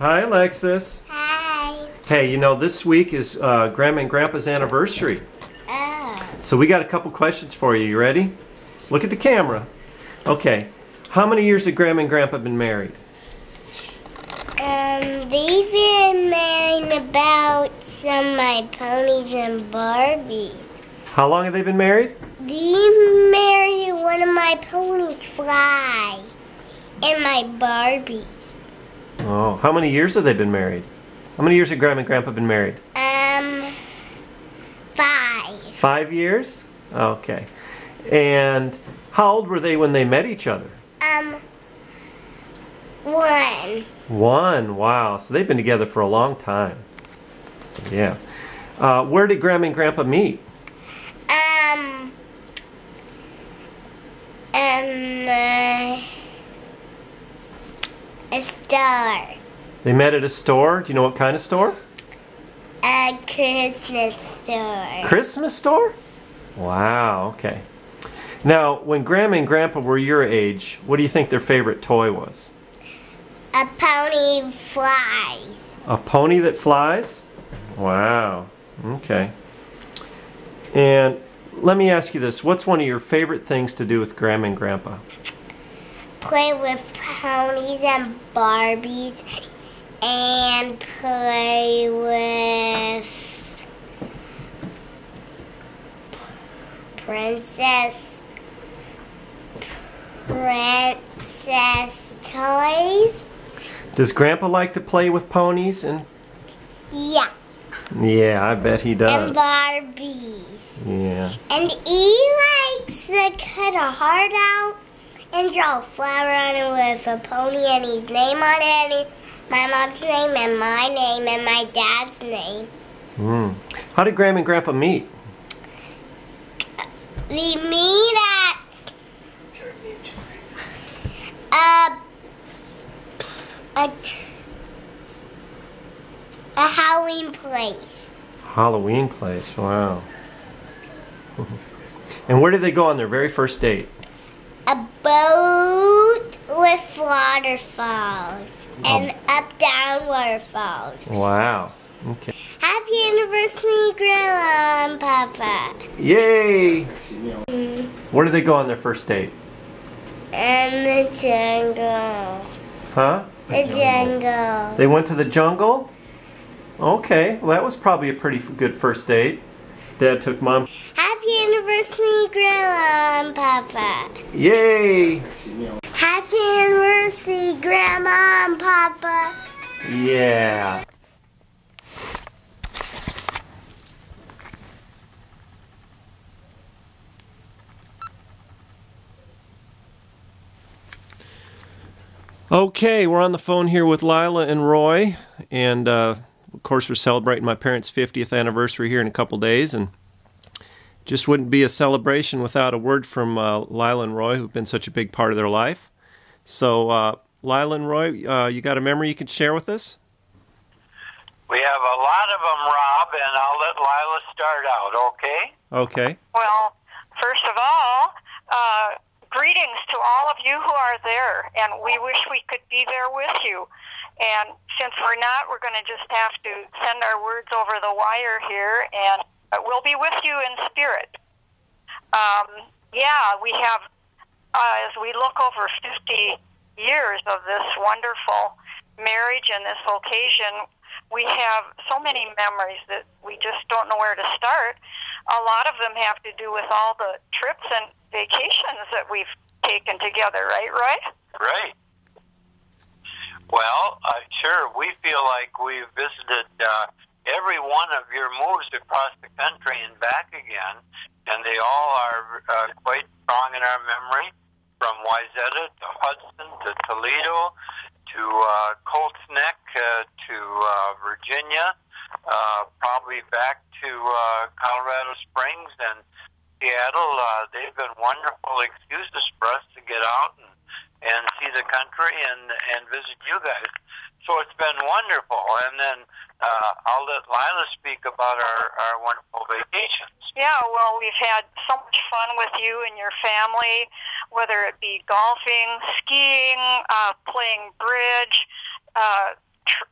Hi, Alexis. Hi. Hey, you know, this week is Grandma and Grandpa's anniversary. Oh. So we got a couple questions for you. You ready? Look at the camera. Okay. How many years have Grandma and Grandpa been married? They've been married about some of my ponies and Barbies. How long have they been married? They married one of my ponies, Fly, and my Barbies. Oh, how many years have they been married? How many years have Grandma and Grandpa been married? 5. 5 years? Okay. And how old were they when they met each other? 1. 1, wow. So they've been together for a long time. Yeah. Where did Grandma and Grandpa meet? A store. They met at a store. Do you know what kind of store? A Christmas store. Christmas store? Wow, okay. Now, when Grandma and Grandpa were your age, what do you think their favorite toy was? A pony flies. A pony that flies? Wow, okay. And let me ask you this. What's one of your favorite things to do with Grandma and Grandpa? Play with ponies and Barbies and play with princess toys. Does Grandpa like to play with ponies? Yeah. Yeah, I bet he does. And Barbies. Yeah. And he likes to cut a heart out and draw a flower on it with a pony and his name on it, and my mom's name and my name and my dad's name. How did Grandma and Grandpa meet? We meet at a Halloween place. Halloween place, wow. And where did they go on their very first date? A boat with waterfalls and up-down waterfalls. Wow. Okay. Happy anniversary, Grandma and Papa. Yay! Where did they go on their first date? In the jungle. Huh? The jungle. They went to the jungle? Okay, well that was probably a pretty good first date. Dad took Mom. Happy anniversary, Grandma and Papa. Yay! Happy anniversary, Grandma and Papa. Yeah. Okay, we're on the phone here with Lyla and Roy, and of course we're celebrating my parents' 50th anniversary here in a couple days, and just wouldn't be a celebration without a word from Lyla and Roy, who've been such a big part of their life. So, Lyla and Roy, you got a memory you can share with us? We have a lot of them, Rob, and I'll let Lyla start out, okay? Okay. Well, first of all, greetings to all of you who are there, and we wish we could be there with you. And since we're not, we're going to just have to send our words over the wire here, and we'll be with you in spirit. Yeah, we have, as we look over 50 years of this wonderful marriage and this occasion, we have so many memories that we just don't know where to start. A lot of them have to do with all the trips and vacations that we've taken together, right, Roy? Right. Well, sure, we feel like we've visited every one of your moves across the country and back again, and they all are quite strong in our memory, from Wayzata to Hudson to Toledo to Colts Neck to Virginia, probably back to Colorado Springs and Seattle. They've been wonderful excuses for us to get out and see the country and visit you guys. So it's been wonderful. And then I'll let Lyla speak about our wonderful vacations. Yeah, well, we've had so much fun with you and your family, whether it be golfing, skiing, playing bridge,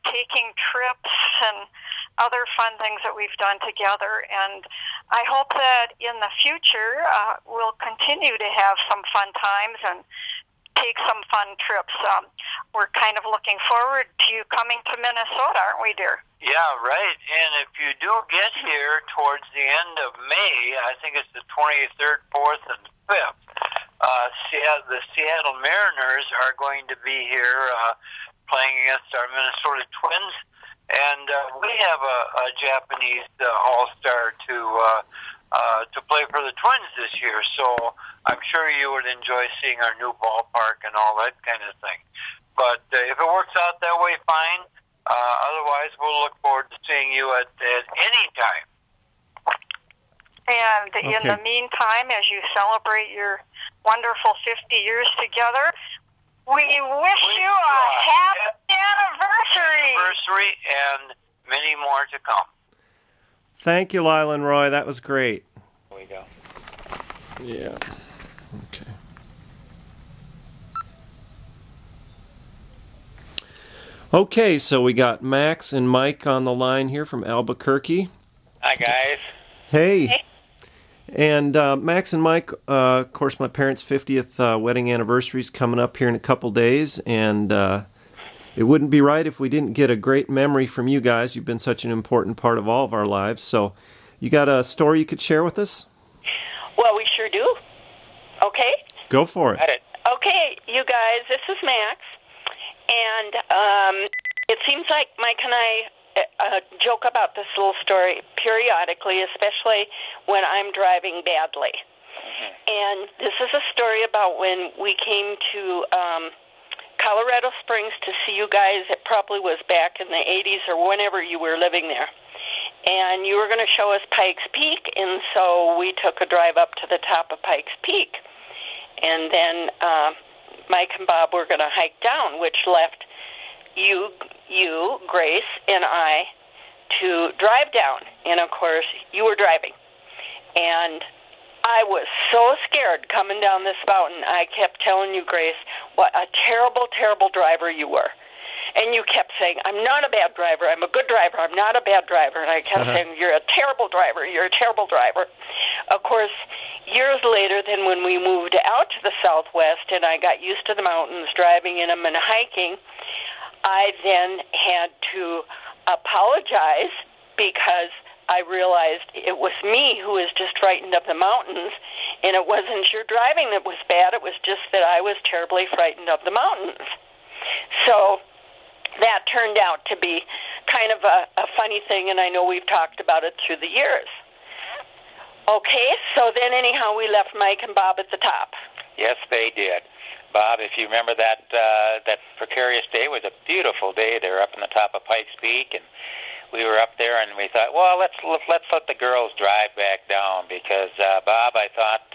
taking trips and other fun things that we've done together. And I hope that in the future we'll continue to have some fun times and take some fun trips. We're kind of looking forward to you coming to Minnesota, aren't we, dear? Yeah, right. And if you do get here towards the end of May, I think it's the 23rd, 4th, and 5th, the Seattle Mariners are going to be here playing against our Minnesota Twins. And we have a Japanese all-star to play for the Twins this year. So I'm sure you would enjoy seeing our new ballpark and all that kind of thing. But if it works out that way, fine. Otherwise, we'll look forward to seeing you at any time. And in the meantime, as you celebrate your wonderful 50 years together, we wish you a happy anniversary. Anniversary and many more to come. Thank you, Lyla and Roy. That was great. There we go. Yeah. Okay. Okay, so we got Max and Mike on the line here from Albuquerque. Hi, guys. Hey. And Max and Mike, of course, my parents' 50th wedding anniversary is coming up here in a couple days, and it wouldn't be right if we didn't get a great memory from you guys. You've been such an important part of all of our lives. So you got a story you could share with us? Well, we sure do. Okay? Go for it. Okay, you guys, this is Max. And it seems like Mike and I joke about this little story periodically, especially when I'm driving badly. Mm-hmm. And this is a story about when we came to Colorado Springs to see you guys. It probably was back in the 80s or whenever you were living there. And you were going to show us Pikes Peak, and so we took a drive up to the top of Pikes Peak. And then Mike and Bob were going to hike down, which left you, Grace, and I to drive down. And, of course, you were driving. And I was so scared coming down this mountain. I kept telling you, Grace, what a terrible, terrible driver you were. And you kept saying, I'm not a bad driver. I'm a good driver. I'm not a bad driver. And I kept saying, you're a terrible driver. You're a terrible driver. Of course, years later, then when we moved out to the Southwest and I got used to the mountains, driving in them and hiking, I then had to apologize because I realized it was me who was just frightened of the mountains, and it wasn't your driving that was bad. It was just that I was terribly frightened of the mountains. So that turned out to be kind of a funny thing, and I know we've talked about it through the years. Okay, so then anyhow, we left Mike and Bob at the top. Yes, they did. Bob, if you remember that precarious day, it was a beautiful day there up on the top of Pikes Peak, and we were up there, and we thought, well, let's let the girls drive back down because Bob, I thought,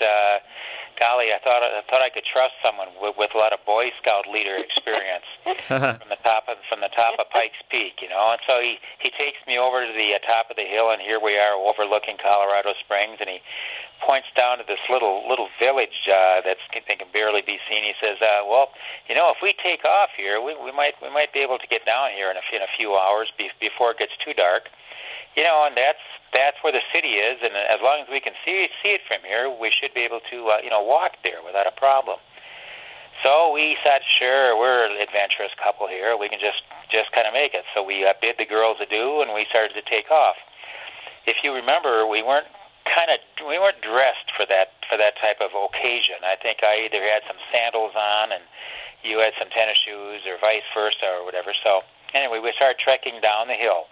golly, I thought I could trust someone with a lot of Boy Scout leader experience from the top of Pikes Peak, you know. And so he takes me over to the top of the hill, and here we are overlooking Colorado Springs, and he points down to this little village that can barely be seen. He says, well, you know, if we take off here, we might be able to get down here in a few hours before it gets too dark. You know, and that's where the city is, and as long as we can see it from here, we should be able to walk there without a problem. So we said, sure, we're an adventurous couple here. We can just kind of make it. So we bid the girls adieu, and we started to take off. If you remember, we weren't dressed for that type of occasion. I think I either had some sandals on and you had some tennis shoes, or vice versa, or whatever. So anyway, we started trekking down the hill.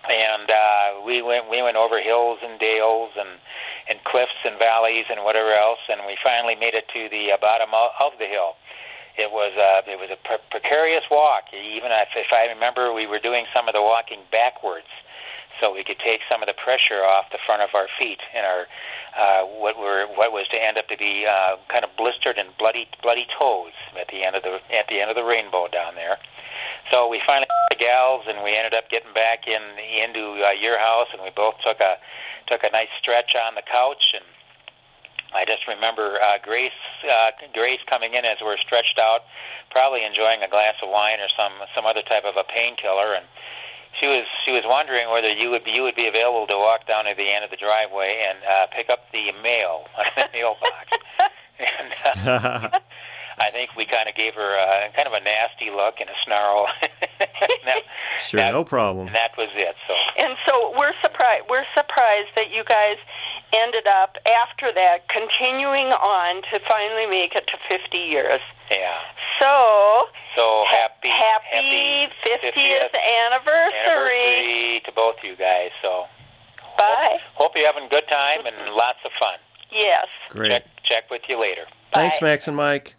And we went over hills and dales and cliffs and valleys and whatever else, and we finally made it to the bottom of the hill. It was a precarious walk. Even if I remember, we were doing some of the walking backwards, so we could take some of the pressure off the front of our feet and our what was to end up to be kind of blistered and bloody toes at the end of the rainbow down there. So we finally got the gals, and we ended up getting back into your house, and we both took a nice stretch on the couch. And I just remember Grace Grace coming in as we're stretched out, probably enjoying a glass of wine or some other type of a painkiller, and she was wondering whether you would be available to walk down to the end of the driveway and pick up the mail on the mailbox. And I think we kind of gave her kind of a nasty look and a snarl. Sure, no problem. And that was it. And so we're surprised that you guys ended up after that continuing on to finally make it to 50 years. Yeah. So happy 50th anniversary to both you guys. So bye. Hope you're having a good time and lots of fun. Yes. Great. Check with you later. Thanks, Bye. Max and Mike.